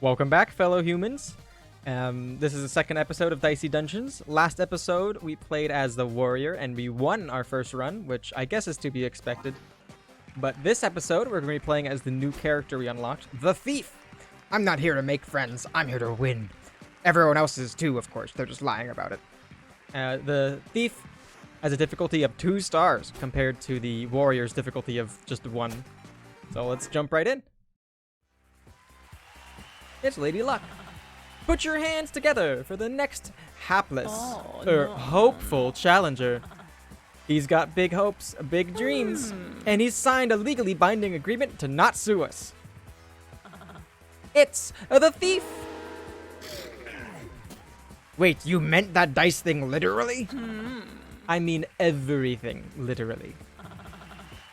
Welcome back, fellow humans. This is the second episode of Dicey Dungeons. Last episode, we played as the warrior, and we won our first run, which I guess is to be expected. But this episode, we're going to be playing as the new character we unlocked, the Thief. I'm not here to make friends. I'm here to win. Everyone else is too, of course. They're just lying about it. The Thief has a difficulty of 2 stars compared to the warrior's difficulty of just 1. So let's jump right in. It's Lady Luck. Put your hands together for the next hapless hopeful challenger. He's got big hopes, big dreams, and he's signed a legally binding agreement to not sue us. It's the Thief. Wait, you meant that dice thing literally? I mean everything, literally.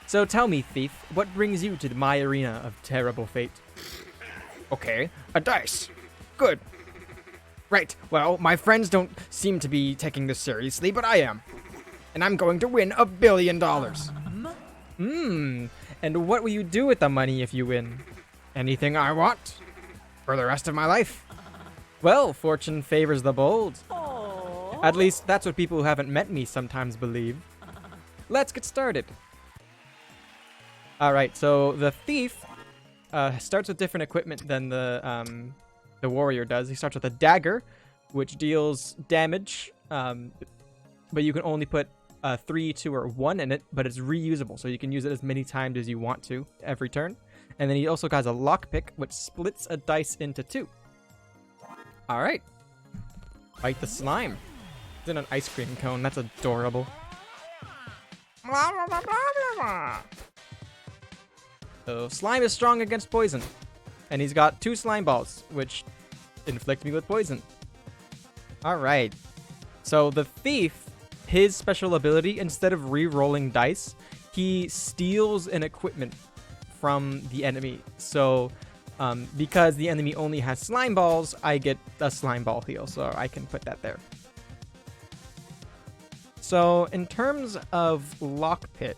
So tell me, Thief, what brings you to my arena of terrible fate? Okay, a dice. Good. Right, well, my friends don't seem to be taking this seriously, but I am. And I'm going to win $1 billion. And what will you do with the money if you win? Anything I want. For the rest of my life. Well, fortune favors the bold. At least that's what people who haven't met me sometimes believe. Let's get started. Alright, so the Thief starts with different equipment than the warrior does. He starts with a dagger, which deals damage, but you can only put 3, 2, or 1 in it, but it's reusable, so you can use it as many times as you want to every turn. And then he also has a lockpick, which splits a dice into 2. Alright. Fight the slime. It's in an ice cream cone. That's adorable. So slime is strong against poison. And he's got 2 slime balls, which inflict me with poison. Alright. So the Thief, his special ability, instead of re-rolling dice, he steals an equipment from the enemy. So because the enemy only has slime balls, I get a slime ball heal, so I can put that there. So in terms of lockpick,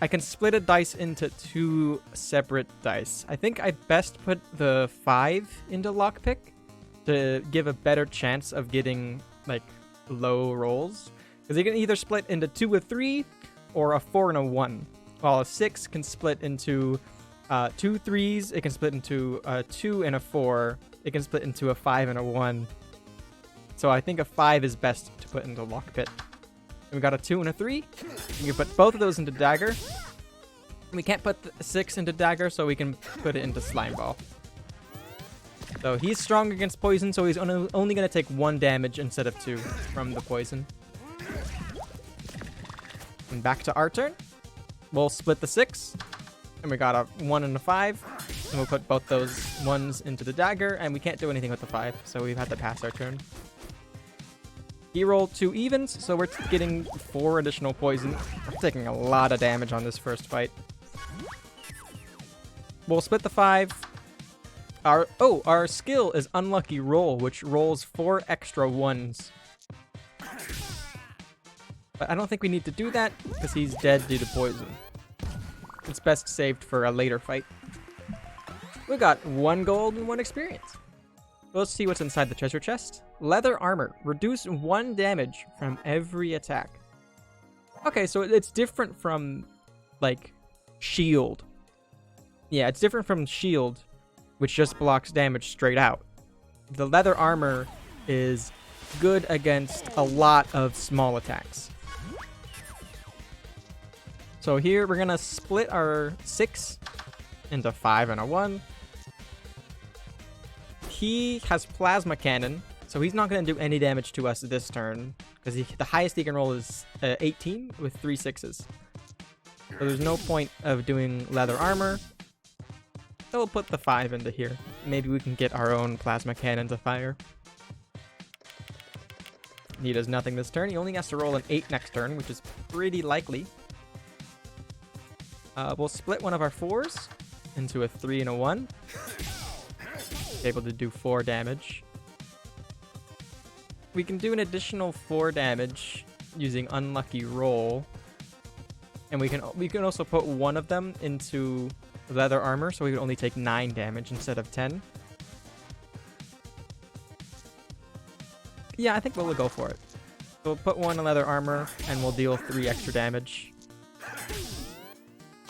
I can split a dice into 2 separate dice. I think I best put the 5 into lockpick to give a better chance of getting like low rolls. Because you can either split into 2 or 3 or a 4 and a 1. While a 6 can split into 2 3s, it can split into a 2 and a 4, it can split into a 5 and a 1. So I think a 5 is best to put into lockpick. And we got a 2 and a 3. You can put both of those into dagger. We can't put the 6 into dagger, so we can put it into slime ball. So he's strong against poison, so he's only going to take 1 damage instead of 2 from the poison. And back to our turn. We'll split the 6. And we got a 1 and a 5. And we'll put both those 1s into the dagger, and we can't do anything with the 5, so we've had to pass our turn. He rolled 2 evens, so we're getting 4 additional poison. We're taking a lot of damage on this first fight. We'll split the 5. Our skill is Unlucky Roll, which rolls 4 extra 1s. But I don't think we need to do that, because he's dead due to poison. It's best saved for a later fight. We got 1 gold and 1 experience. Let's see what's inside the treasure chest. Leather armor. Reduce 1 damage from every attack. Okay, so it's different from, like, shield. Yeah, it's different from shield, which just blocks damage straight out. The leather armor is good against a lot of small attacks. So here, we're going to split our 6 into 5 and a 1. He has plasma cannon, so he's not going to do any damage to us this turn, because the highest he can roll is 18 with 3 6s. So there's no point of doing leather armor. So we'll put the 5 into here. Maybe we can get our own plasma cannon to fire. He does nothing this turn. He only has to roll an 8 next turn, which is pretty likely. We'll split one of our 4s into a 3 and a 1. Able to do 4 damage. We can do an additional 4 damage using Unlucky Roll. And we can also put one of them into leather armor, so we would only take 9 damage instead of 10. Yeah, I think we'll go for it. So we'll put 1 in leather armor, and we'll deal 3 extra damage.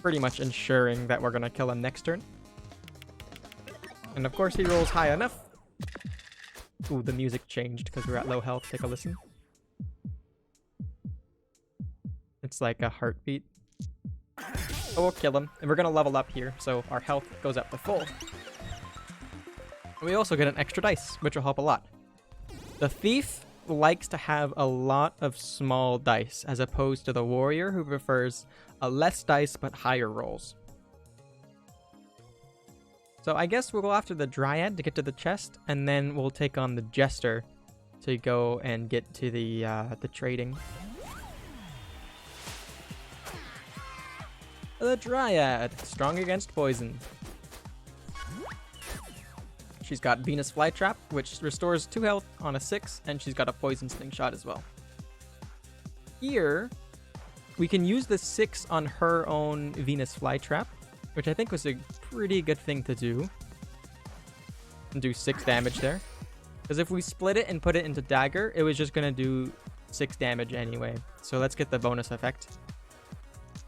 Pretty much ensuring that we're going to kill him next turn. And of course he rolls high enough. Ooh, the music changed because we're at low health. Take a listen. It's like a heartbeat. Oh, we'll kill him. And we're going to level up here, so our health goes up to full. And we also get an extra dice, which will help a lot. The thief likes to have a lot of small dice, as opposed to the warrior, who prefers less dice but higher rolls. So I guess we'll go after the dryad to get to the chest, and then we'll take on the jester to go and get to the trading. The dryad, strong against poison. She's got Venus Flytrap, which restores 2 health on a 6, and she's got a poison slingshot as well. Here, we can use the 6 on her own Venus Flytrap, which I think was a pretty good thing to do. And do 6 damage there. Because if we split it and put it into dagger, it was just going to do 6 damage anyway. So let's get the bonus effect.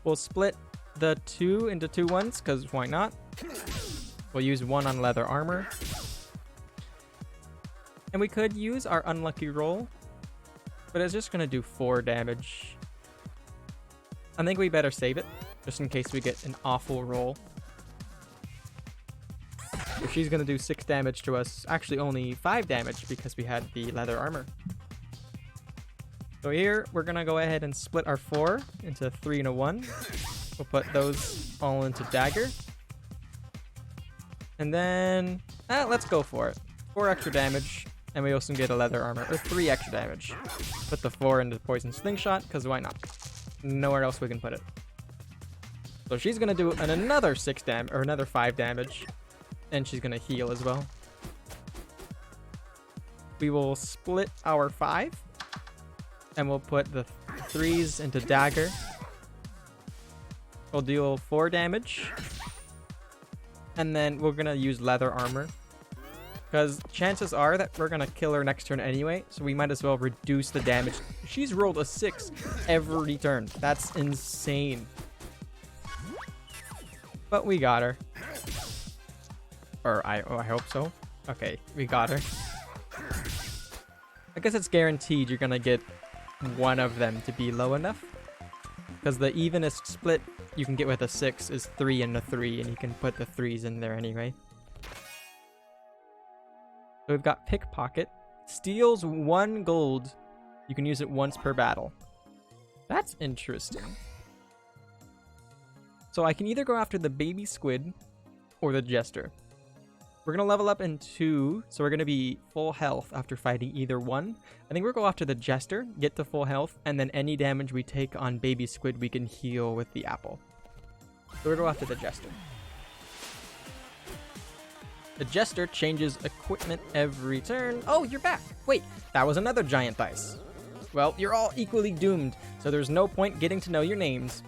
We'll split the 2 into 2 ones, because why not? We'll use 1 on leather armor. And we could use our unlucky roll, but it's just going to do 4 damage. I think we better save it, just in case we get an awful roll. So she's going to do 6 damage to us. Actually, only 5 damage because we had the leather armor. So here, we're going to go ahead and split our 4 into 3 and a 1. We'll put those all into dagger. And then, let's go for it. 4 extra damage. And we also get a leather armor, or 3 extra damage. Put the 4 into poison slingshot, because why not? Nowhere else we can put it. So she's gonna do another 6 damage, or another 5 damage. And she's gonna heal as well. We will split our 5. And we'll put the 3s into dagger. We'll deal 4 damage. And then we're gonna use leather armor. Because chances are that we're going to kill her next turn anyway, so we might as well reduce the damage. She's rolled a 6 every turn. That's insane. But we got her. Or I hope so. Okay, we got her. I guess it's guaranteed you're going to get one of them to be low enough. Because the evenest split you can get with a 6 is 3 and a 3, and you can put the 3s in there anyway. So we've got Pickpocket. Steals 1 gold. You can use it once per battle. That's interesting. So I can either go after the baby squid or the jester. We're going to level up in 2, so we're going to be full health after fighting either one. I think we'll go after the jester, get to full health, and then any damage we take on baby squid we can heal with the apple. So we'll go after the jester. The jester changes equipment every turn. Oh, you're back. Wait, that was another giant dice. Well, you're all equally doomed, so there's no point getting to know your names.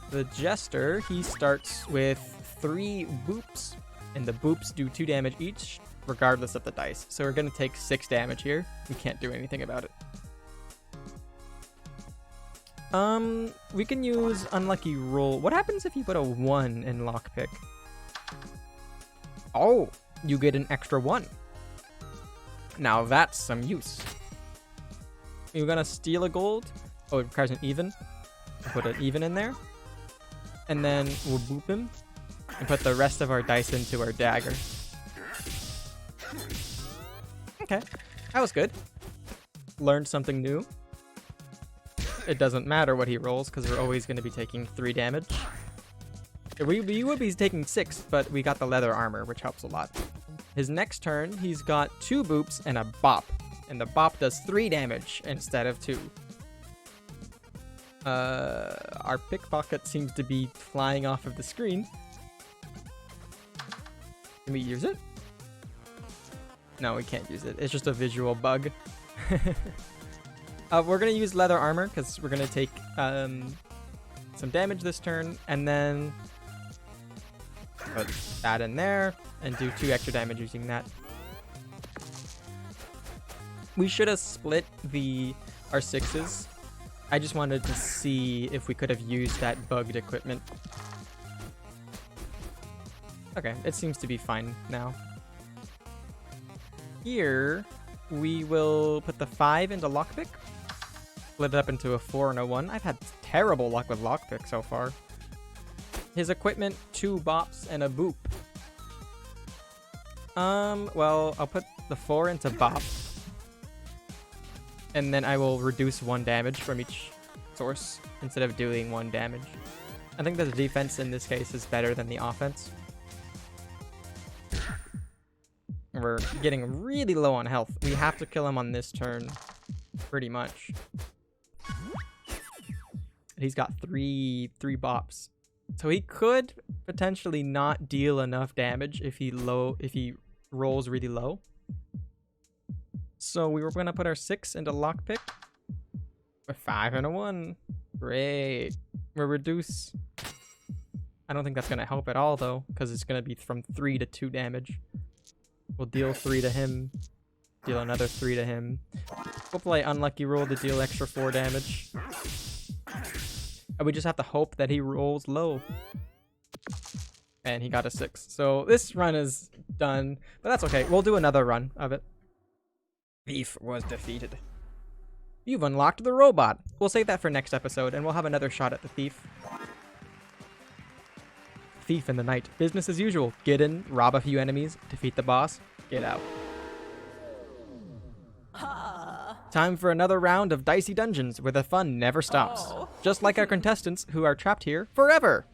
The jester, he starts with 3 boops, and the boops do 2 damage each, regardless of the dice. So we're going to take 6 damage here. We can't do anything about it. We can use unlucky roll. What happens if you put a 1 in lockpick? Oh, you get an extra 1. Now that's some use. You're gonna steal a gold. Oh, it requires an even. Put an even in there. And then we'll boop him. And put the rest of our dice into our dagger. Okay, that was good. Learned something new. It doesn't matter what he rolls, because we're always going to be taking 3 damage. We would be taking 6, but we got the leather armor, which helps a lot. His next turn, he's got 2 boops and a bop. And the bop does 3 damage instead of 2. Our pickpocket seems to be flying off of the screen. Can we use it? No, we can't use it. It's just a visual bug. We're going to use leather armor because we're going to take some damage this turn, and then put that in there and do 2 extra damage using that. We should have split our 6s. I just wanted to see if we could have used that bugged equipment. Okay, it seems to be fine now. Here, we will put the 5 into lockpick. Split it up into a 4 and a 1. I've had terrible luck with lockpick so far. His equipment, 2 bops and a boop. Well, I'll put the 4 into bop. And then I will reduce 1 damage from each source instead of doing 1 damage. I think the defense in this case is better than the offense. We're getting really low on health. We have to kill him on this turn, pretty much. He's got three bops. So he could potentially not deal enough damage if he rolls really low. So we were going to put our 6 into lockpick. A 5 and a 1. Great. We'll reduce. I don't think that's going to help at all, though, because it's going to be from 3 to 2 damage. We'll deal 3 to him. Deal another 3 to him. We'll play unlucky roll to deal extra 4 damage. And we just have to hope that he rolls low. And he got a 6. So this run is done, but that's okay. We'll do another run of it. Thief was defeated. You've unlocked the robot. We'll save that for next episode, and we'll have another shot at the thief. Thief in the night. Business as usual. Get in, rob a few enemies, defeat the boss, get out. Time for another round of Dicey Dungeons, where the fun never stops. Oh. Just like our contestants, who are trapped here forever.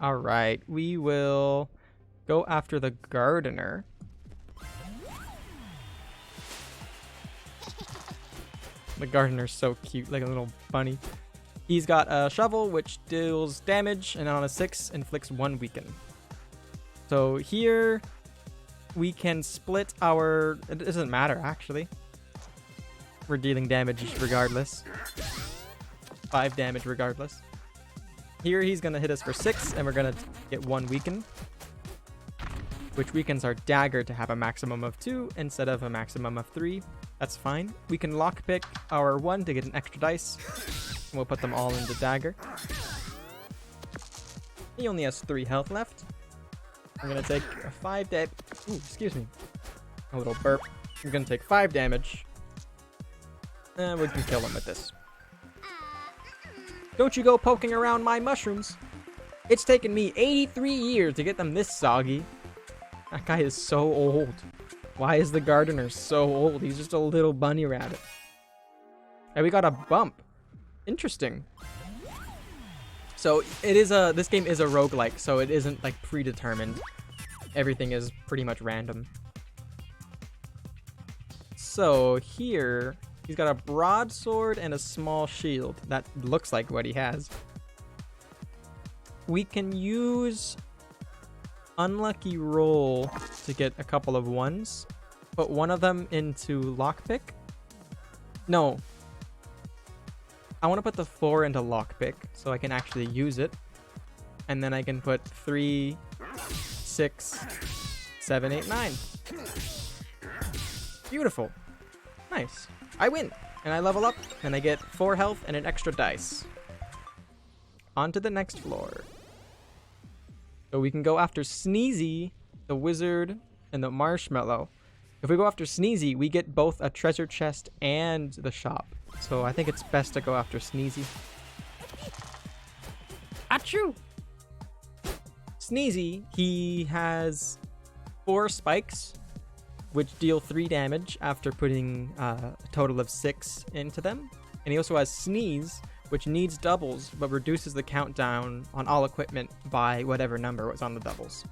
Alright, we will go after the gardener. The gardener's so cute, like a little bunny. He's got a shovel, which deals damage, and on a 6, inflicts 1 weaken. So here, we can split our... It doesn't matter, actually. We're dealing damage regardless. 5 damage regardless. Here, he's going to hit us for 6, and we're going to get 1 weaken. Which weakens our dagger to have a maximum of 2 instead of a maximum of 3. That's fine. We can lockpick our 1 to get an extra dice. And we'll put them all into dagger. He only has 3 health left. I'm going to take a 5 damage. Ooh, excuse me. A little burp. I'm going to take 5 damage. And we can kill him with this. Don't you go poking around my mushrooms. It's taken me 83 years to get them this soggy. That guy is so old. Why is the gardener so old? He's just a little bunny rabbit. And we got a bump. Interesting. So it is this game is a roguelike, so it isn't like predetermined. Everything is pretty much random. So here, he's got a broadsword and a small shield. That looks like what he has. We can use unlucky roll to get a couple of 1s. Put one of them into lockpick. No. I want to put the 4 into lockpick so I can actually use it. And then I can put 3, 6, 7, 8, 9. Beautiful. Nice. I win. And I level up and I get 4 health and an extra dice. On to the next floor. So we can go after Sneezy, the wizard, and the marshmallow. If we go after Sneezy, we get both a treasure chest and the shop. So I think it's best to go after Sneezy. Achoo! Sneezy, he has 4 spikes, which deal 3 damage after putting a total of 6 into them. And he also has Sneeze, which needs doubles, but reduces the countdown on all equipment by whatever number was on the doubles.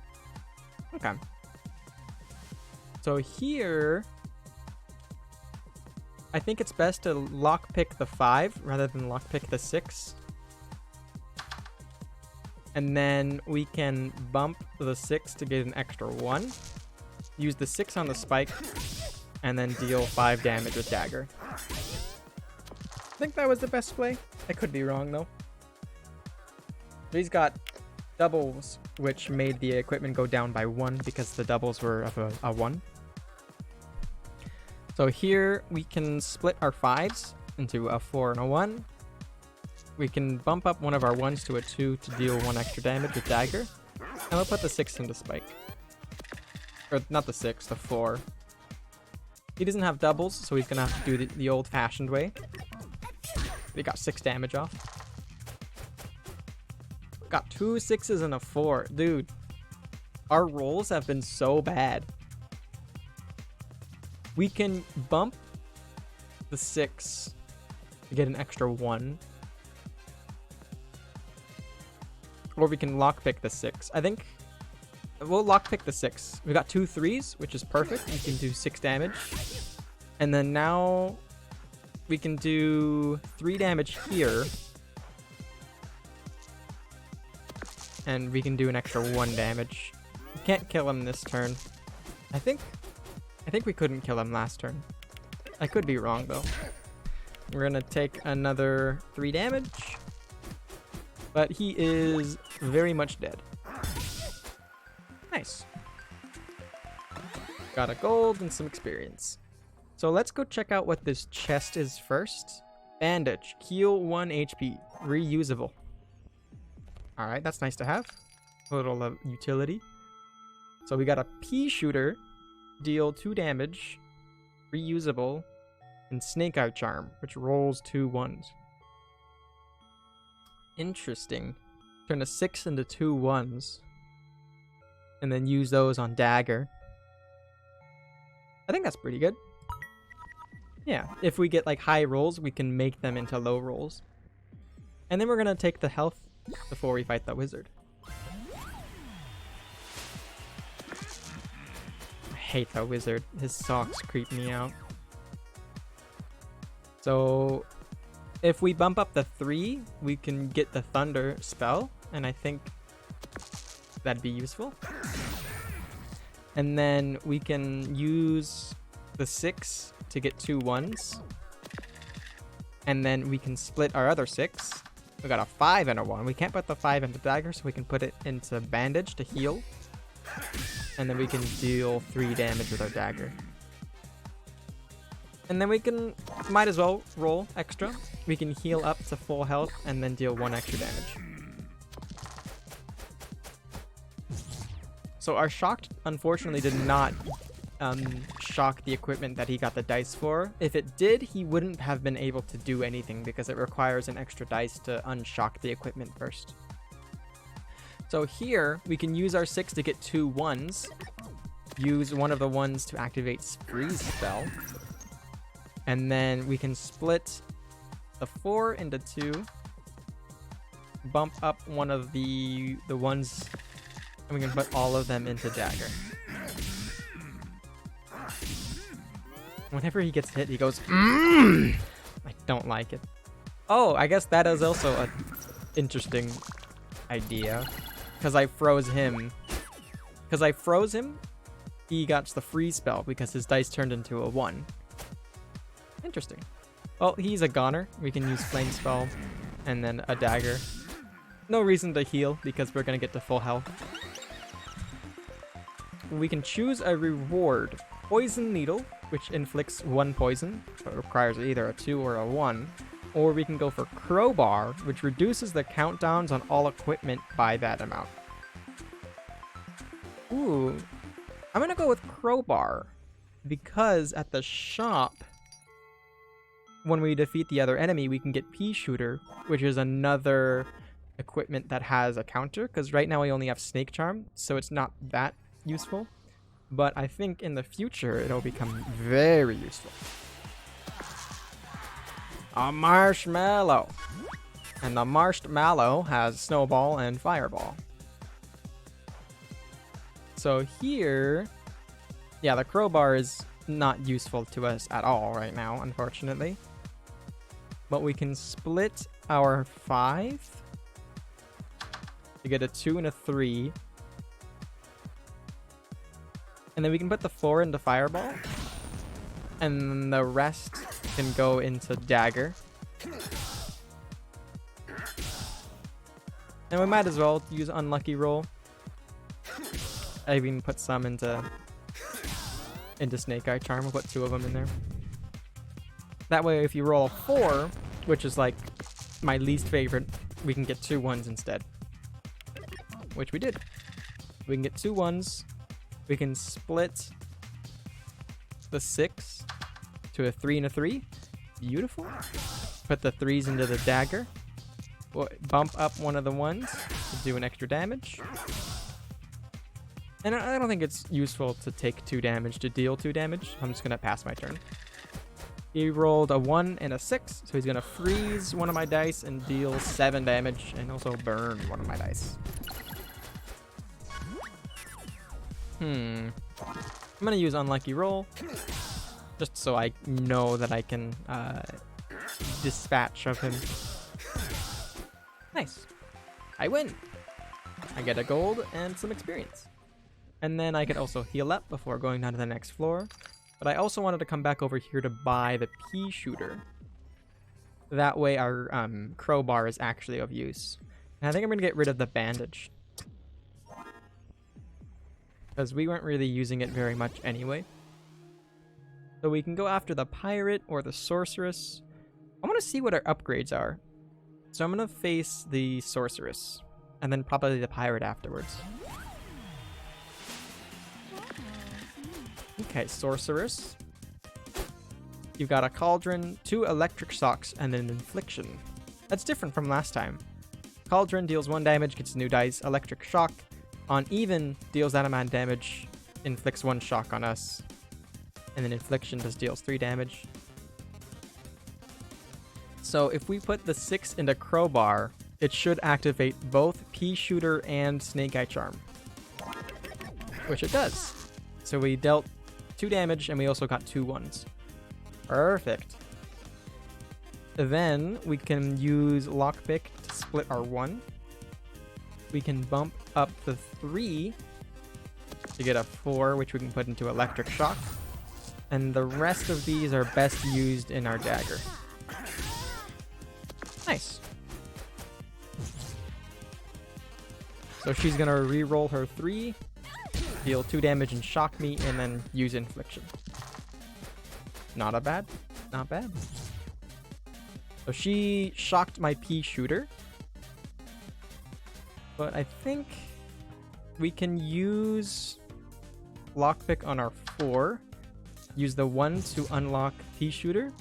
Okay. So here, I think it's best to lockpick the 5 rather than lockpick the 6. And then we can bump the 6 to get an extra 1. Use the 6 on the spike, and then deal 5 damage with dagger. I think that was the best play. I could be wrong though. He's got doubles, which made the equipment go down by 1 because the doubles were of a 1. So here we can split our 5s into a 4 and a 1. We can bump up one of our 1s to a 2 to deal 1 extra damage with dagger. And we'll put the 6 into spike. Or not the 6, the 4. He doesn't have doubles, so he's gonna have to do the old-fashioned way. He got 6 damage off. Got 2 6s and a 4. Dude, our rolls have been so bad. We can bump the 6 to get an extra 1. Or we can lockpick the 6. I think we'll lockpick the 6. We got 2 3s, which is perfect. We can do 6 damage. And then now we can do 3 damage here. And we can do an extra 1 damage. We can't kill him this turn. I think we couldn't kill him last turn. I could be wrong though. We're gonna take another 3 damage. But he is very much dead. Nice. Got a gold and some experience. So let's go check out what this chest is first. Bandage. Heal 1 HP. Reusable. Alright, that's nice to have. A little utility. So we got a pea shooter. Deal 2 damage. Reusable. And snake eye charm, which rolls 2 1s. Interesting. Turn a 6 into 2 1s. And then use those on dagger. I think that's pretty good. Yeah, if we get like high rolls, we can make them into low rolls. And then we're gonna take the health before we fight the wizard. I hate that wizard. His socks creep me out. So if we bump up the 3, we can get the thunder spell, and I think that'd be useful. And then we can use the 6 to get 2 1s. And then we can split our other 6. We got a 5 and a 1. We can't put the 5 into dagger, so we can put it into bandage to heal. And then we can deal 3 damage with our dagger. And then we can, might as well roll extra. We can heal up to full health and then deal 1 extra damage. So our shocked, unfortunately, did not shock the equipment that he got the dice for. If it did, he wouldn't have been able to do anything because it requires an extra dice to unshock the equipment first. So here, we can use our 6 to get 2 1s. Use one of the 1s to activate Freeze spell. And then we can split the 4 into 2. Bump up one of the 1s. And we can put all of them into dagger. Whenever he gets hit, he goes, I don't like it. Oh, I guess that is also an interesting idea. Because I froze him. He got the freeze spell because his dice turned into a 1. Interesting. Well, he's a goner. We can use flame spell and then a dagger. No reason to heal because we're going to get to full health. We can choose a reward. Poison Needle, which inflicts 1 poison, so it requires either a 2 or a 1. Or we can go for Crowbar, which reduces the countdowns on all equipment by that amount. Ooh, I'm gonna go with Crowbar, because at the shop, when we defeat the other enemy, we can get Pea Shooter, which is another equipment that has a counter, because right now we only have Snake Charm, so it's not that useful. But I think in the future, it'll become very useful. A marshmallow. And the marshmallow has snowball and fireball. So here, yeah, the crowbar is not useful to us at all right now, unfortunately. But we can split our 5 to get a 2 and a 3. And then we can put the 4 into fireball. And the rest can go into dagger. And we might as well use unlucky roll. I even put some into Snake Eye Charm. We'll put 2 of them in there. That way, if you roll a 4, which is like my least favorite, we can get 2 1s instead. Which we did. We can get 2 1s. We can split the 6 to a 3 and a 3. Beautiful. Put the 3s into the dagger. We'll bump up one of the 1s to do an extra damage. And I don't think it's useful to take 2 damage to deal 2 damage. I'm just going to pass my turn. He rolled a 1 and a 6, so he's going to freeze one of my dice and deal 7 damage, and also burn one of my dice. I'm going to use Unlucky Roll, just so I know that I can dispatch of him. Nice. I win. I get a gold and some experience. And then I can also heal up before going down to the next floor. But I also wanted to come back over here to buy the pea shooter. That way our crowbar is actually of use. And I think I'm going to get rid of the bandage. Because we weren't really using it very much anyway. So we can go after the pirate or the sorceress. I want to see what our upgrades are. So I'm going to face the sorceress. And then probably the pirate afterwards. Okay, sorceress. You've got a cauldron, 2 electric shocks, and an infliction. That's different from last time. Cauldron deals 1 damage, gets a new dice. Electric shock on even deals that amount of damage, inflicts 1 shock on us. And then infliction just deals 3 damage. So if we put the 6 into crowbar, it should activate both pea shooter and snake eye charm. Which it does. So we dealt 2 damage, and we also got 2 1s. Perfect. Then we can use lockpick to split our 1. We can bump up the 3 to get a 4, which we can put into electric shock. And the rest of these are best used in our dagger. Nice. So she's gonna re-roll her 3. Deal 2 damage and shock me, and then use infliction. Not bad. Not bad. So she shocked my pea shooter. But I think we can use lockpick on our 4. Use the 1 to unlock pea shooter.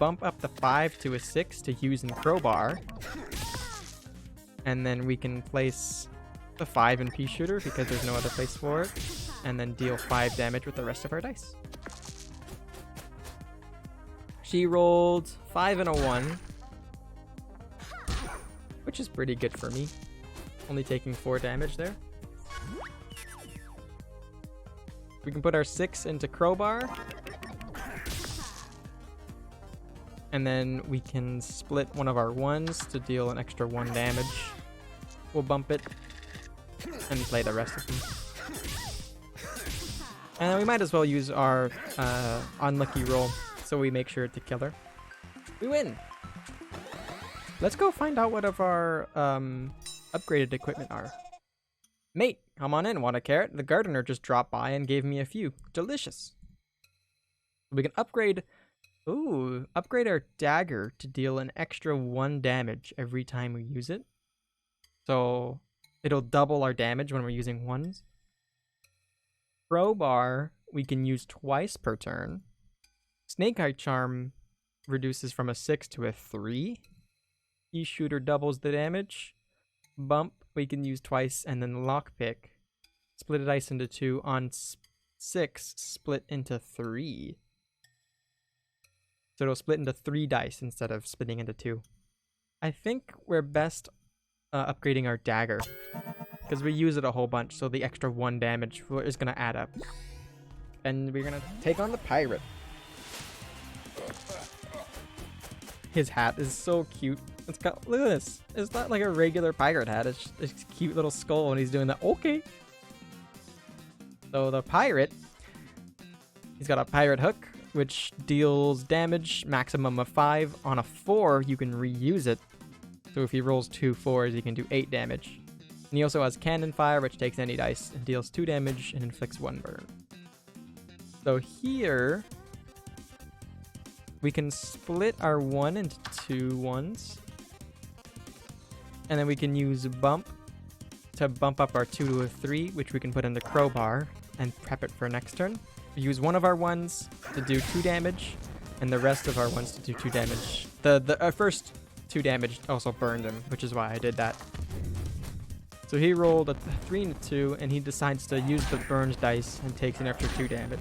Bump up the 5 to a 6 to use in crowbar. And then we can place the 5 in pea shooter because there's no other place for it, and then deal 5 damage with the rest of our dice. She rolled 5 and a 1, which is pretty good for me. Only taking 4 damage there. We can put our 6 into crowbar, and then we can split one of our 1s to deal an extra 1 damage. We'll bump it and play the rest of them. And we might as well use our unlucky roll so we make sure to kill her. We win! Let's go find out what of our upgraded equipment are. Mate, come on in. Want a carrot? The gardener just dropped by and gave me a few. Delicious. We can upgrade... Ooh, upgrade our dagger to deal an extra 1 damage every time we use it. So it'll double our damage when we're using 1s. Crowbar, we can use twice per turn. Snake Eye Charm reduces from a 6 to a 3. Pea Shooter doubles the damage. Bump, we can use twice, and then Lockpick. Split a dice into 2 on 6, split into 3. So it'll split into 3 dice instead of splitting into 2. I think we're best upgrading our dagger, because we use it a whole bunch, so the extra 1 damage is going to add up. And we're going to take on the pirate. His hat is so cute. It's got, look at this. It's not like a regular pirate hat. It's just a cute little skull, and he's doing that. Okay. So the pirate, he's got a pirate hook, which deals damage maximum of 5. On a 4, you can reuse it. So if he rolls 2 4s, he can do 8 damage. And he also has Cannon Fire, which takes any dice and deals 2 damage and inflicts 1 burn. So here, we can split our 1 into 2 1s. And then we can use Bump to bump up our 2 to a 3, which we can put into Crowbar and prep it for next turn. We use one of our 1s to do 2 damage, and the rest of our 1s to do 2 damage. The first 2 damage also burned him, which is why I did that. So he rolled a 3 and a 2, and he decides to use the burned dice and takes an extra 2 damage.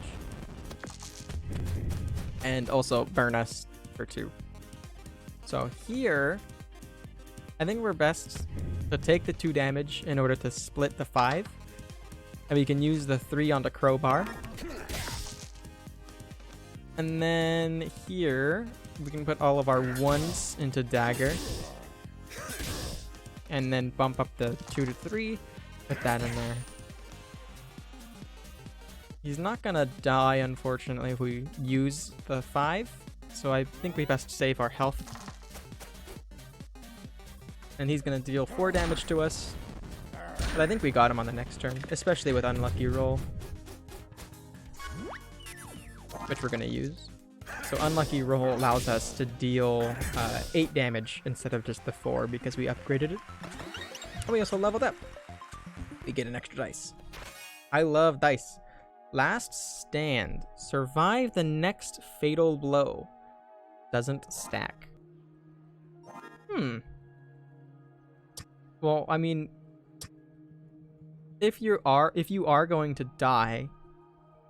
And also burn us for 2. So here, I think we're best to take the 2 damage in order to split the 5. And we can use the 3 on the Crowbar. And then here, we can put all of our 1s into Dagger. And then bump up the 2 to 3. Put that in there. He's not gonna die, unfortunately, if we use the 5. So I think we best save our health. And he's gonna deal 4 damage to us. But I think we got him on the next turn, especially with Unlucky Roll, which we're gonna use. So Unlucky Roll allows us to deal 8 damage instead of just the 4 because we upgraded it. And we also leveled up. We get an extra dice. I love dice. Last Stand. Survive the next fatal blow. Doesn't stack. Well, I mean, if you are going to die,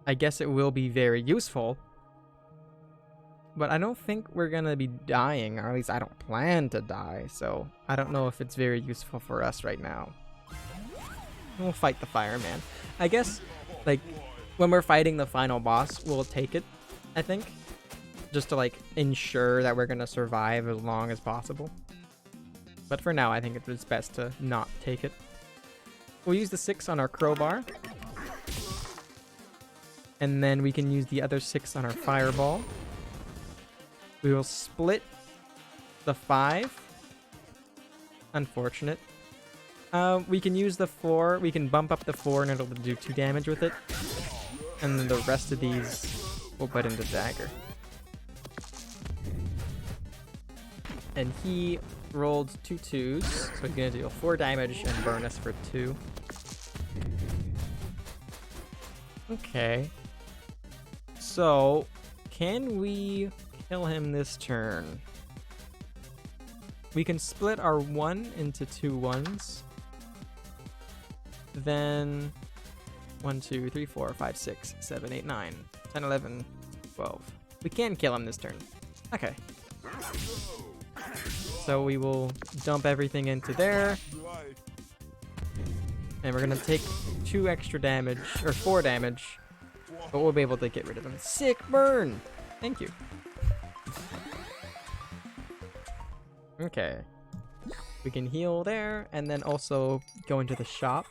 I guess it will be very useful. But I don't think we're gonna be dying, or at least I don't plan to die, so I don't know if it's very useful for us right now. We'll fight the fireman. I guess, like, when we're fighting the final boss, we'll take it, I think. Just to, like, ensure that we're gonna survive as long as possible. But for now, I think it's best to not take it. We'll use the 6 on our Crowbar. And then we can use the other 6 on our Fireball. We will split the 5. Unfortunate. We can use the 4. We can bump up the 4 and it'll do 2 damage with it. And then the rest of these we'll put into Dagger. And he rolled 2 2s, so he's gonna deal 4 damage and burn us for 2. Okay. So, can we kill him this turn? We can split our 1 into 2 1s. Then 1, 2, 3, 4, 5, 6, 7, 8, 9, 10, 11, 12. We can kill him this turn. Okay. So we will dump everything into there. And we're gonna take 2 extra damage, or 4 damage. But we'll be able to get rid of him. Sick burn! Thank you. Okay. We can heal there, and then also go into the shop.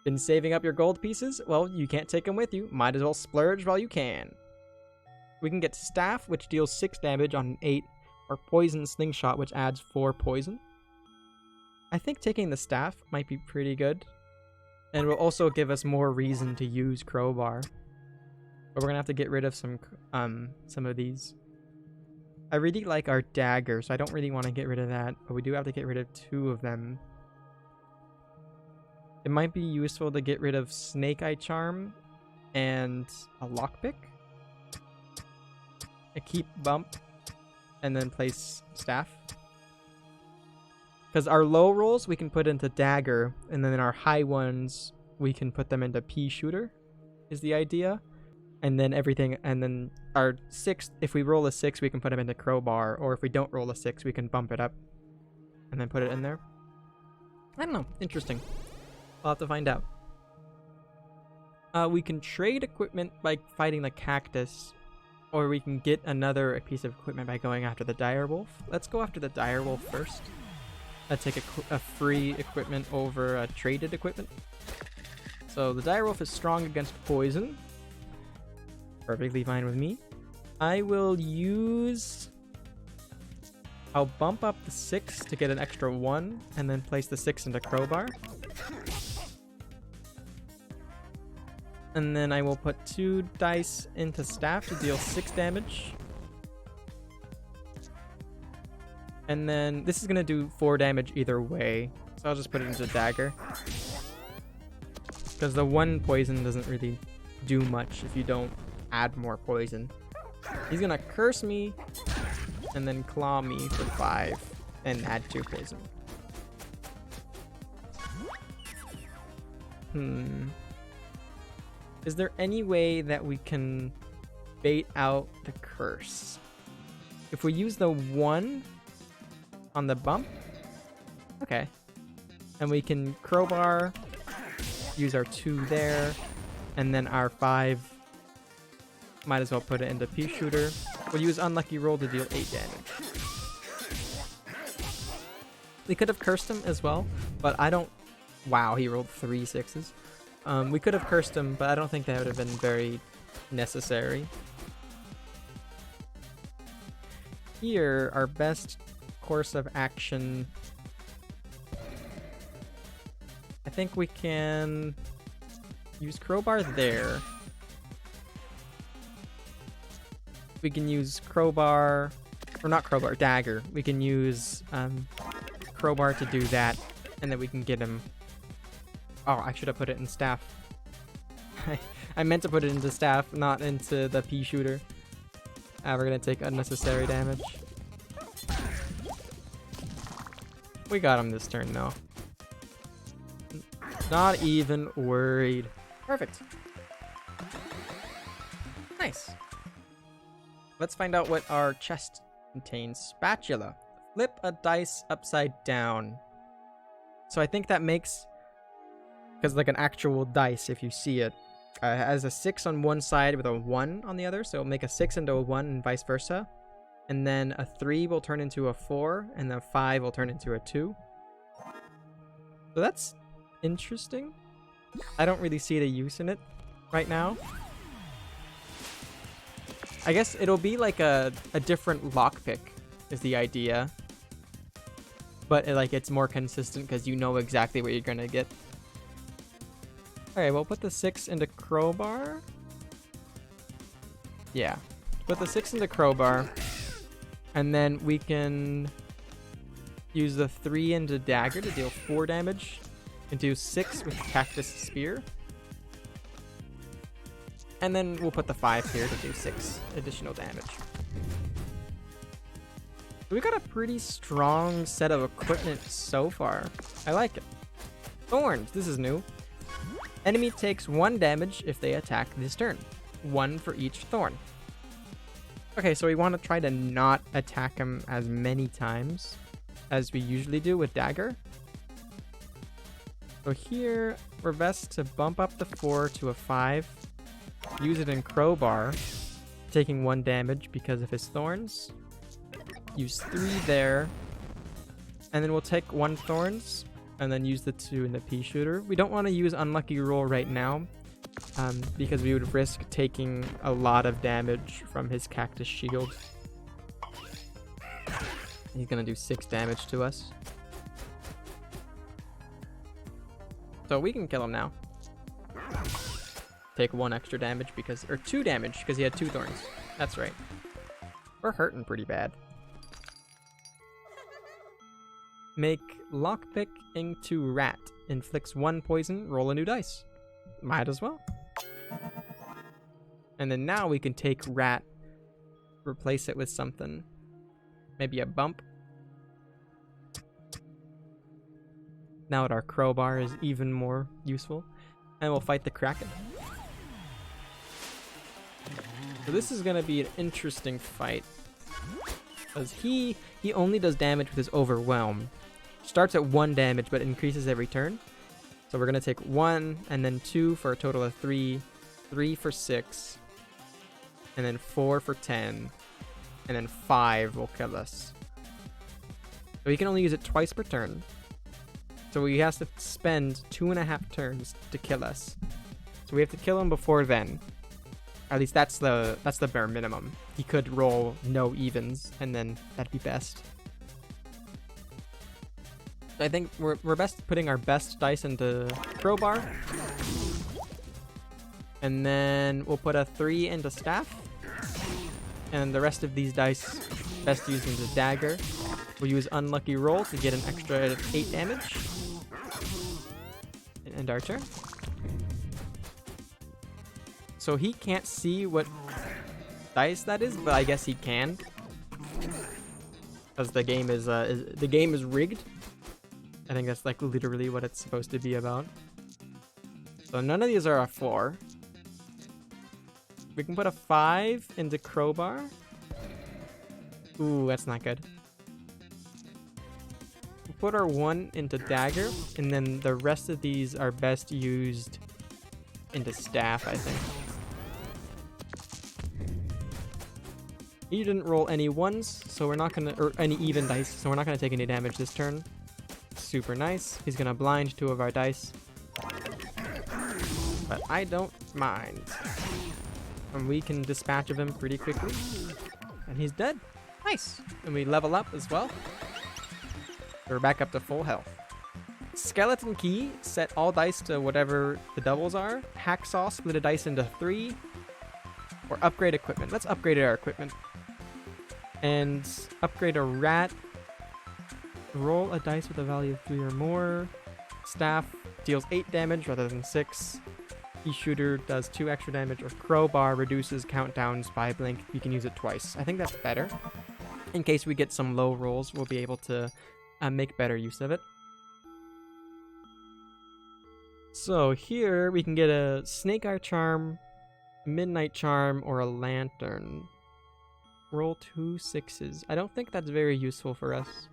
Been saving up your gold pieces? Well, you can't take them with you. Might as well splurge while you can. We can get Staff, which deals 6 damage on an 8, or Poison Slingshot, which adds 4 poison. I think taking the Staff might be pretty good. And will also give us more reason to use Crowbar. But we're gonna have to get rid of some of these. I really like our Dagger, so I don't really want to get rid of that. But we do have to get rid of 2 of them. It might be useful to get rid of Snake Eye Charm and a Lockpick. A Keep Bump. And then place Staff. Because our low rolls we can put into Dagger, and then our high ones we can put them into Pea Shooter, is the idea. And then everything, and then our 6, if we roll a 6, we can put them into Crowbar, or if we don't roll a 6, we can bump it up and then put it in there. I don't know, interesting. I'll have to find out. We can trade equipment by fighting the cactus, or we can get another piece of equipment by going after the direwolf. Let's go after the direwolf first. Let's take a free equipment over a traded equipment. So the direwolf is strong against poison. Perfectly fine with me. I will use I'll bump up the 6 to get an extra 1, and then place the 6 into crowbar. And then I will put 2 dice into staff to deal 6 damage. And then this is going to do 4 damage either way. So I'll just put it into dagger. Because the 1 poison doesn't really do much if you don't add more poison. He's going to curse me and then claw me for 5 and add 2 poison. Is there any way that we can bait out the curse? If we use the 1 on the bump, okay. And we can crowbar, use our 2 there, and then our 5, might as well put it into pea shooter. We'll use unlucky roll to deal 8 damage. We could have cursed him as well, but I don't... Wow, he rolled 3 6s. We could have cursed him, but I don't think that would have been very necessary. Here, our best course of action... I think we can use crowbar there. We can use crowbar, or not crowbar, dagger. We can use crowbar to do that, and then we can get him. Oh, I should have put it in staff. I meant to put it into staff, not into the pea shooter. We're gonna take unnecessary damage. We got him this turn, though. Not even worried. Perfect. Nice. Let's find out what our chest contains. Spatula. Flip a dice upside down. So I think that makes... Because like an actual dice, if you see it, has a 6 on one side with a 1 on the other. So it'll make a 6 into a 1 and vice versa. And then a 3 will turn into a 4. And then a 5 will turn into a 2. So that's interesting. I don't really see the use in it right now. I guess it'll be like a different lockpick is the idea. But it's more consistent because you know exactly what you're gonna get. Alright, we'll put the 6 into crowbar. Yeah. Put the 6 into crowbar. And then we can use the 3 into dagger to deal 4 damage. And do 6 with cactus spear. And then we'll put the 5 here to do 6 additional damage. So we got a pretty strong set of equipment so far. I like it. Thorns. This is new. Enemy takes 1 damage if they attack this turn. 1 for each thorn. Okay, so we want to try to not attack him as many times as we usually do with dagger. So here, we're best to bump up the 4 to a 5. Use it in crowbar, taking 1 damage because of his thorns. Use 3 there. And then we'll take 1 thorns, and then use the 2 in the pea shooter. We don't want to use unlucky roll right now, because we would risk taking a lot of damage from his cactus shield. He's gonna do 6 damage to us. So we can kill him now. Take 1 extra damage because, or 2 damage because he had 2 thorns. That's right. We're hurting pretty bad. Make lockpick into rat. Inflicts 1 poison. Roll a new dice. Might as well. And then now we can take rat. Replace it with something. Maybe a bump. Now that our crowbar is even more useful. And we'll fight the Kraken. So this is going to be an interesting fight. Because he only does damage with his Overwhelm. Starts at 1 damage, but increases every turn. So we're going to take 1, and then 2 for a total of 3. 3 for 6. And then 4 for 10. And then 5 will kill us. So he can only use it twice per turn. So he has to spend 2.5 turns to kill us. So we have to kill him before then. At least that's the bare minimum. He could roll no evens, and then that'd be best. I think we're best putting our best dice into crowbar. And then we'll put a 3 into staff. And the rest of these dice best used into dagger. We'll use unlucky roll to get an extra 8 damage. And end our turn. So he can't see what dice that is, but I guess he can. Because the game is rigged. I think that's like literally what it's supposed to be about. So none of these are a 4. We can put a 5 into crowbar. Ooh, that's not good. We'll put our 1 into dagger, and then the rest of these are best used into staff, I think. He didn't roll any 1s, so we're not gonna, or any even dice, so we're not gonna take any damage this turn. Super nice. He's gonna blind 2 of our dice. But I don't mind. And we can dispatch of him pretty quickly. And he's dead. Nice. And we level up as well. We're back up to full health. Skeleton key, set all dice to whatever the doubles are. Hacksaw, split a dice into 3. Or upgrade equipment. Let's upgrade our equipment. And upgrade a rat. Roll a dice with a value of 3 or more. Staff deals 8 damage rather than 6. Pea shooter does 2 extra damage, or crowbar reduces countdowns by blink. You can use it twice. I think that's better. In case we get some low rolls, we'll be able to make better use of it. So here we can get a snake eye charm, midnight charm, or a lantern. Roll 2 6s. I don't think that's very useful for us.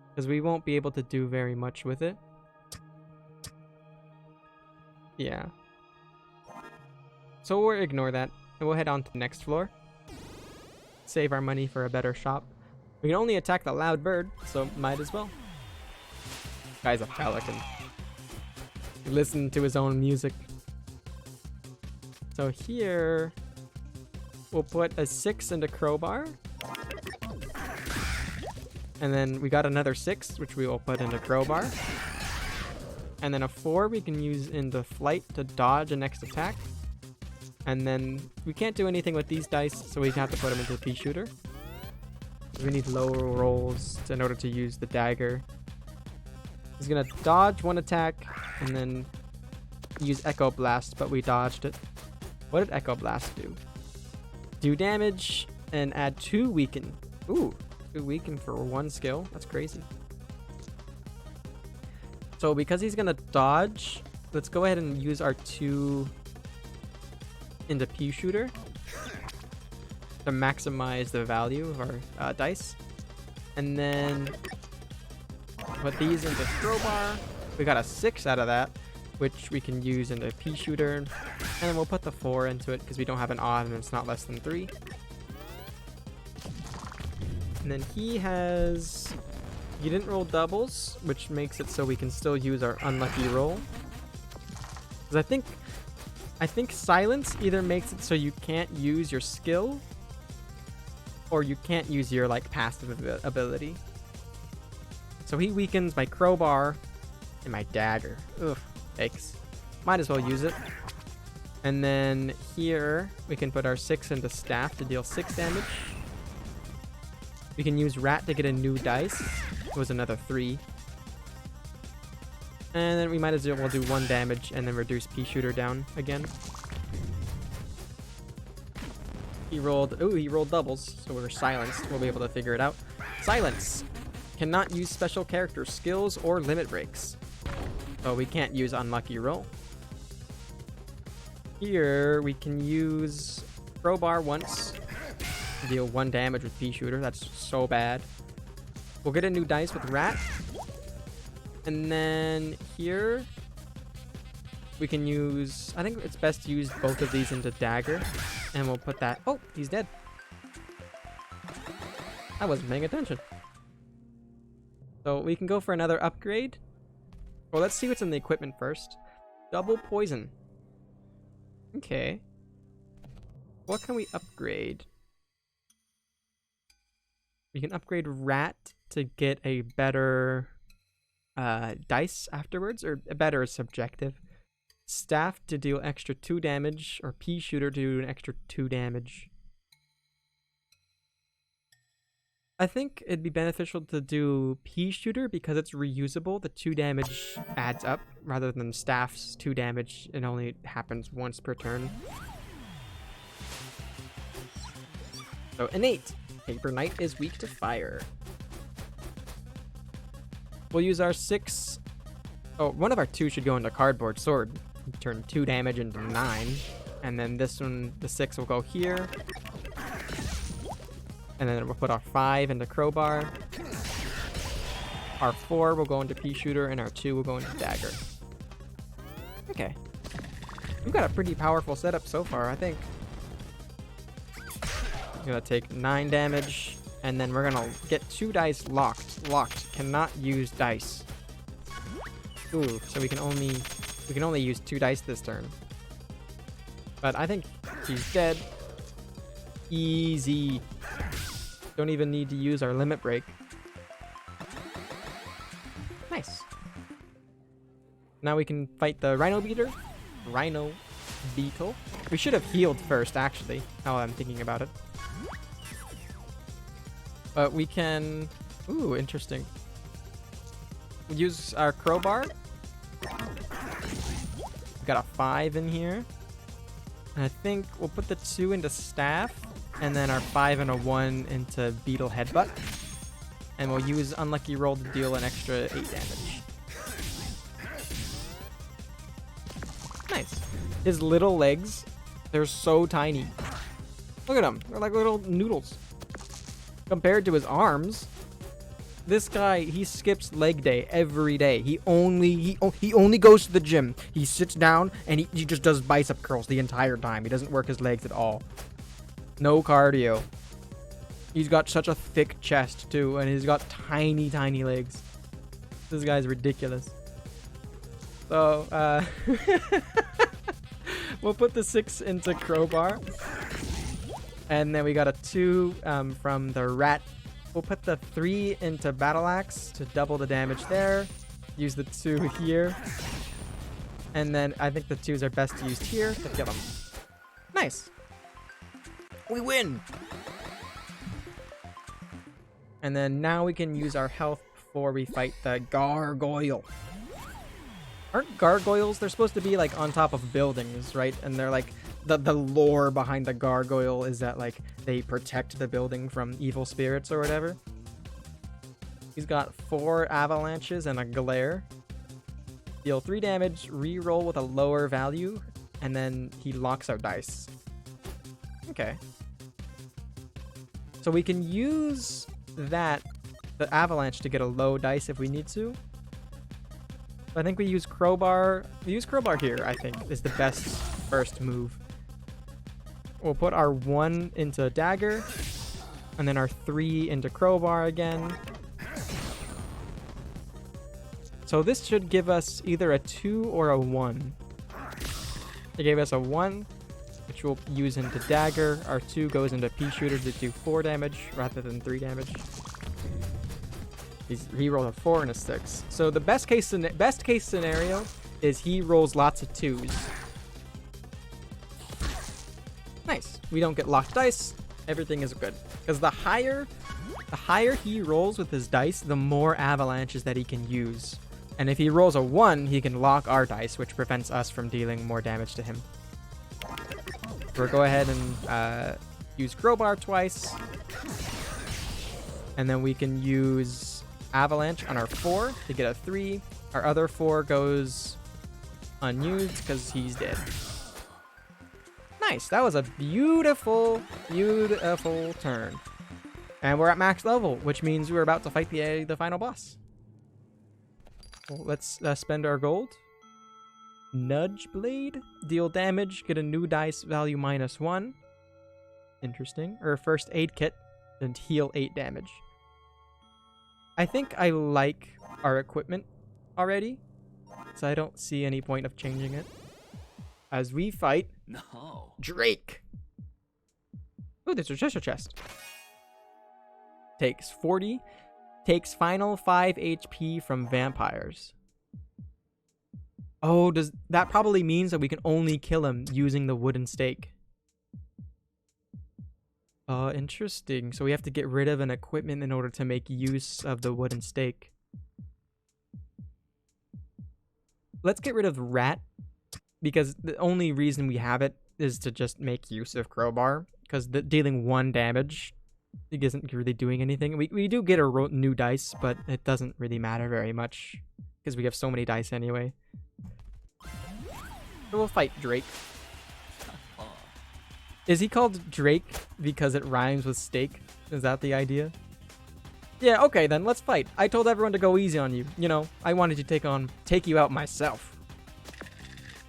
Because we won't be able to do very much with it. Yeah. So we'll ignore that, and we'll head on to the next floor. Save our money for a better shop. We can only attack the loud bird, so might as well. Guy's a pelican. Listen to his own music. So here, we'll put a 6 into crowbar. And then we got another 6, which we will put into crowbar. And then a 4 we can use into flight to dodge a next attack. And then we can't do anything with these dice, so we have to put them into the pea shooter. We need lower rolls in order to use the dagger. He's gonna dodge 1 attack and then use Echo Blast, but we dodged it. What did Echo Blast do? Do damage and add 2 weaken. Ooh, 2 weaken for 1 skill. That's crazy. So because he's gonna dodge, let's go ahead and use our 2 into pea shooter to maximize the value of our dice. And then put these into crowbar. We got a 6 out of that, which we can use into pea shooter. And then we'll put the 4 into it because we don't have an odd and it's not less than 3. And then he didn't roll doubles, which makes it so we can still use our unlucky roll. Because I think silence either makes it so you can't use your skill, or you can't use your like passive ability. So he weakens my crowbar and my dagger. Ugh, yikes. Might as well use it. And then here we can put our 6 into staff to deal 6 damage. We can use rat to get a new dice. It was another 3. And then we might as well do 1 damage and then reduce pea shooter down again. He rolled doubles, so we're silenced. We'll be able to figure it out. Silence. Cannot use special character skills or limit breaks. So we can't use unlucky roll. Here we can use crowbar once. Deal 1 damage with pea shooter. That's so bad. We'll get a new dice with rat. And then here we can use, I think it's best to use both of these into dagger. And we'll put that, oh, he's dead. I wasn't paying attention. So we can go for another upgrade. Well, let's see what's in the equipment first. Double poison. Okay. What can we upgrade? We can upgrade Rat to get a better dice afterwards, or a better subjective. Staff to deal extra 2 damage, or Pea Shooter to do an extra 2 damage. I think it'd be beneficial to do Pea Shooter because it's reusable. The 2 damage adds up, rather than Staff's 2 damage. It only happens once per turn. So innate. Paper Knight is weak to fire. We'll use our 6. Oh, one of our 2 should go into Cardboard Sword. Turn 2 damage into 9. And then this one, the 6 will go here. And then we'll put our 5 into Crowbar. Our 4 will go into Pea Shooter, and our 2 will go into Dagger. Okay. We've got a pretty powerful setup so far, I think. Gonna take 9 damage, and then we're gonna get 2 dice locked. Locked. Cannot use dice. Ooh, so we can only use 2 dice this turn. But I think he's dead. Easy. Don't even need to use our limit break. Nice. Now we can fight the Rhino Beater. Rhino Beetle. We should have healed first, actually, now I'm thinking about it. But we can... Ooh, interesting. We'll use our Crowbar. We've got a 5 in here. And I think we'll put the 2 into Staff. And then our 5 and a 1 into Beetle Headbutt. And we'll use Unlucky Roll to deal an extra 8 damage. Nice. His little legs, they're so tiny. Look at them. They're like little noodles. Compared to his arms, this guy, he skips leg day every day. He only goes to the gym. He sits down and he just does bicep curls the entire time. He doesn't work his legs at all. No cardio. He's got such a thick chest too, and he's got tiny, tiny legs. This guy's ridiculous. So, we'll put the 6 into Crowbar. And then we got a 2 from the Rat. We'll put the 3 into Battle Axe to double the damage there. Use the 2 here. And then I think the 2s are best used here to kill him. Nice. We win! And then now we can use our health before we fight the Gargoyle. Aren't gargoyles, they're supposed to be like on top of buildings, right? And they're like, the lore behind the gargoyle is that like they protect the building from evil spirits or whatever. He's got 4 avalanches and a glare. Deal 3 damage, re-roll with a lower value, and then he locks our dice. Okay. So we can use that, the avalanche, to get a low dice if we need to. I think we use Crowbar. We use Crowbar here, I think, is the best first move. We'll put our 1 into Dagger, and then our 3 into Crowbar again. So this should give us either a 2 or a 1. It gave us a 1, which we'll use into Dagger. Our 2 goes into Pea Shooter to do 4 damage rather than 3 damage. He rolled a 4 and a 6. So the best case scenario is he rolls lots of 2s. Nice. We don't get locked dice. Everything is good. Because the higher he rolls with his dice, the more avalanches that he can use. And if he rolls a 1, he can lock our dice, which prevents us from dealing more damage to him. We'll go ahead and use Crowbar twice. And then we can use Avalanche on our 4 to get a 3. Our other 4 goes unused because he's dead. Nice. That was a beautiful, beautiful turn. And we're at max level, which means we're about to fight the final boss. Well, let's spend our gold. Nudge Blade. Deal damage. Get a new dice value -1. Interesting. Or a first aid kit. And heal 8 damage. I think I like our equipment already, so I don't see any point of changing it. As we fight Drake. Oh, there's a treasure chest. takes 40. Takes final 5 HP from vampires. Oh, does that probably means that we can only kill him using the wooden stake? Interesting. So we have to get rid of an equipment in order to make use of the wooden stake. Let's get rid of rat, because the only reason we have it is to just make use of crowbar, because dealing 1 damage, it isn't really doing anything. We do get a new dice, but it doesn't really matter very much, because we have so many dice anyway. So we'll fight Drake. Is he called Drake because it rhymes with steak? Is that the idea? Yeah, okay then, let's fight. I told everyone to go easy on you. You know, I wanted to take you out myself.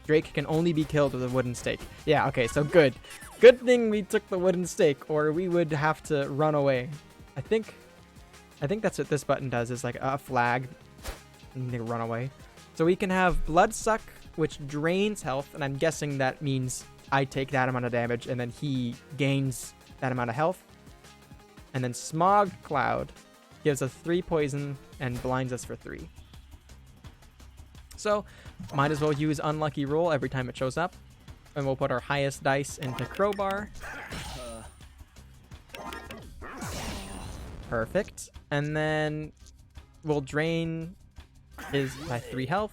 Drake can only be killed with a wooden stake. Yeah, okay, so good. Good thing we took the wooden stake, or we would have to run away. I think that's what this button does, is like a flag, and they run away. So we can have Blood Suck, which drains health, and I'm guessing that means I take that amount of damage, and then he gains that amount of health. And then Smog Cloud gives us 3 poison and blinds us for 3. So, might as well use Unlucky Roll every time it shows up. And we'll put our highest dice into Crowbar. Perfect. And then we'll drain his by 3 health.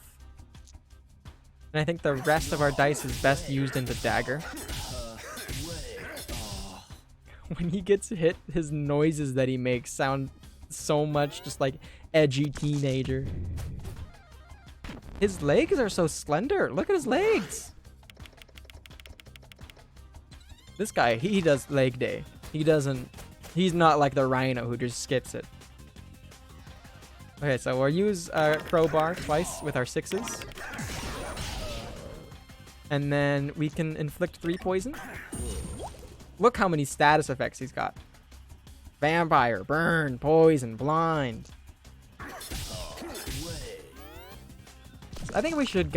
And I think the rest of our dice is best used into Dagger. When he gets hit, his noises that he makes sound so much just like edgy teenager. His legs are so slender. Look at his legs. This guy, he does leg day. He's not like the rhino who just skips it. Okay, so we'll use crowbar twice with our 6s. And then we can inflict 3 poison. Look how many status effects he's got. Vampire, burn, poison, blind. I think we should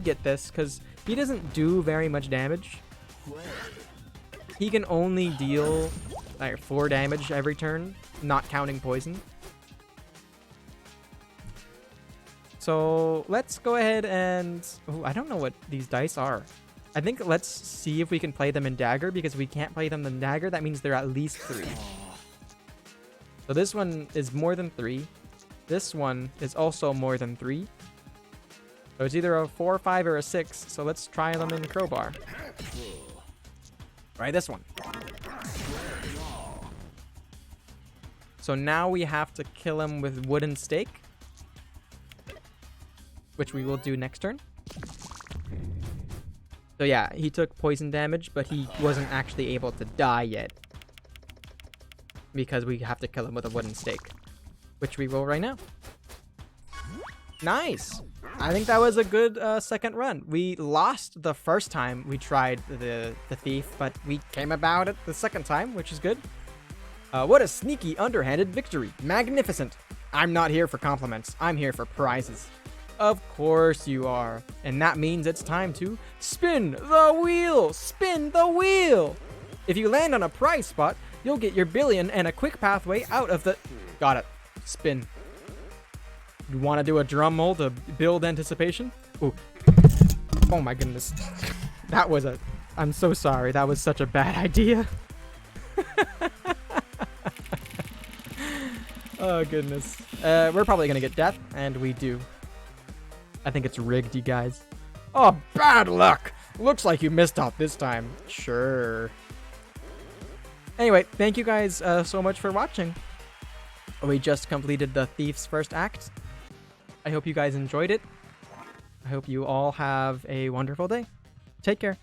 get this, because he doesn't do very much damage. He can only deal like 4 damage every turn, not counting poison. So let's go ahead and... Oh, I don't know what these dice are. I think let's see if we can play them in Dagger, because we can't play them in Dagger. That means they're at least 3. So this one is more than 3. This one is also more than 3. So it's either a 4, 5, or a 6. So let's try them in Crowbar. Try this one. So now we have to kill him with wooden stake, which we will do next turn. So yeah, he took poison damage, but he wasn't actually able to die yet, because we have to kill him with a wooden stake, which we will right now. Nice! I think that was a good second run. We lost the first time we tried the thief, but we came about it the second time, which is good. What a sneaky, underhanded victory. Magnificent. I'm not here for compliments. I'm here for prizes. Of course you are. And that means it's time to spin the wheel! Spin the wheel! If you land on a prize spot, you'll get your billion and a quick pathway out of the... Got it. Spin. You want to do a drum roll to build anticipation? Ooh. Oh my goodness. That was a... I'm so sorry. That was such a bad idea. Oh goodness. We're probably going to get death, and we do. I think it's rigged, you guys. Oh, bad luck! Looks like you missed out this time. Sure. Anyway, thank you guys so much for watching. We just completed the Thief's first act. I hope you guys enjoyed it. I hope you all have a wonderful day. Take care.